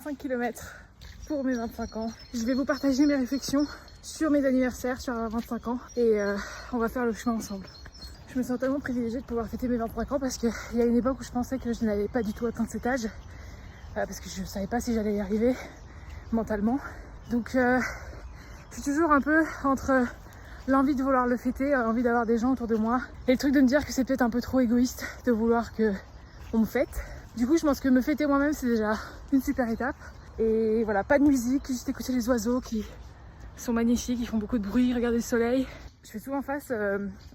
5 km pour mes 25 ans. Je vais vous partager mes réflexions sur mes anniversaires, sur 25 ans et on va faire le chemin ensemble. Je me sens tellement privilégiée de pouvoir fêter mes 25 ans parce qu'il y a une époque où je pensais que je n'allais pas du tout atteindre cet âge parce que je ne savais pas si j'allais y arriver mentalement. Donc je suis toujours un peu entre l'envie de vouloir le fêter, l'envie d'avoir des gens autour de moi et le truc de me dire que c'est peut-être un peu trop égoïste de vouloir qu'on me fête. Du coup je pense que me fêter moi-même c'est déjà une super étape. Et voilà, pas de musique, juste écouter les oiseaux qui sont magnifiques, ils font beaucoup de bruit, regarder le soleil. Je fais souvent face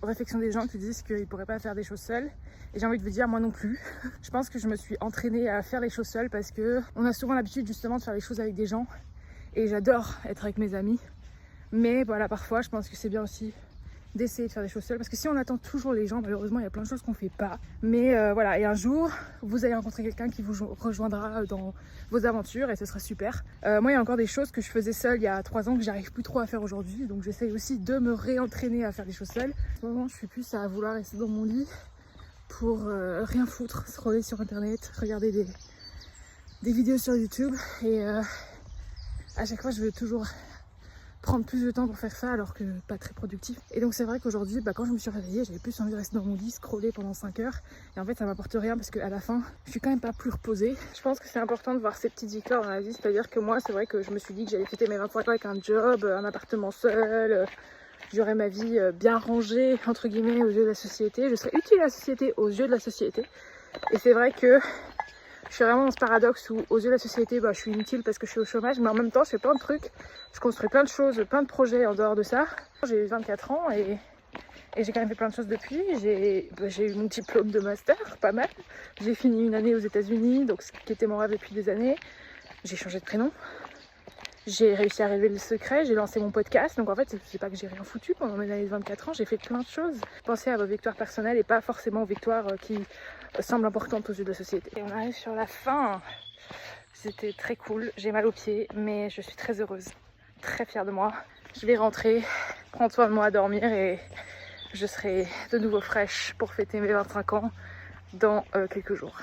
aux réflexions des gens qui disent qu'ils ne pourraient pas faire des choses seuls. Et j'ai envie de vous dire, moi non plus. Je pense que je me suis entraînée à faire les choses seules parce qu'on a souvent l'habitude justement de faire les choses avec des gens. Et j'adore être avec mes amis. Mais voilà, parfois je pense que c'est bien aussi d'essayer de faire des choses seules. Parce que si on attend toujours les gens, malheureusement il y a plein de choses qu'on ne fait pas. Mais voilà, et un jour, vous allez rencontrer quelqu'un qui vous rejoindra dans vos aventures et ce sera super. Moi il y a encore des choses que je faisais seule il y a 3 ans que j'arrive plus trop à faire aujourd'hui. Donc j'essaye aussi de me réentraîner à faire des choses seule. En ce moment je suis plus à vouloir rester dans mon lit pour rien foutre, scroller sur internet, regarder des vidéos sur YouTube. Et à chaque fois je veux toujours prendre plus de temps pour faire ça alors que pas très productif. Et donc c'est vrai qu'aujourd'hui quand je me suis réveillée j'avais plus envie de rester dans mon lit, scroller pendant 5 heures et en fait ça m'apporte rien parce qu'à la fin je suis quand même pas plus reposée. Je pense que c'est important de voir ces petites victoires dans la vie, c'est-à-dire que moi c'est vrai que je me suis dit que j'allais fêter mes 25 ans avec un job, un appartement seul, j'aurais ma vie bien rangée entre guillemets aux yeux de la société, je serais utile à la société aux yeux de la société. Et c'est vrai que je suis vraiment dans ce paradoxe où aux yeux de la société je suis inutile parce que je suis au chômage, mais en même temps je fais plein de trucs, je construis plein de choses, plein de projets en dehors de ça. J'ai 24 ans et j'ai quand même fait plein de choses depuis. J'ai eu mon diplôme de master, pas mal. J'ai fini une année aux États-Unis, donc ce qui était mon rêve depuis des années. J'ai changé de prénom. J'ai réussi à révéler le secret, j'ai lancé mon podcast. Donc en fait, c'est pas que j'ai rien foutu pendant mes années de 24 ans, j'ai fait plein de choses. Pensez à vos victoires personnelles et pas forcément aux victoires qui semblent importantes aux yeux de la société. Et on arrive sur la fin. C'était très cool, j'ai mal aux pieds, mais je suis très heureuse, très fière de moi. Je vais rentrer, prendre soin de moi, dormir et je serai de nouveau fraîche pour fêter mes 25 ans dans quelques jours.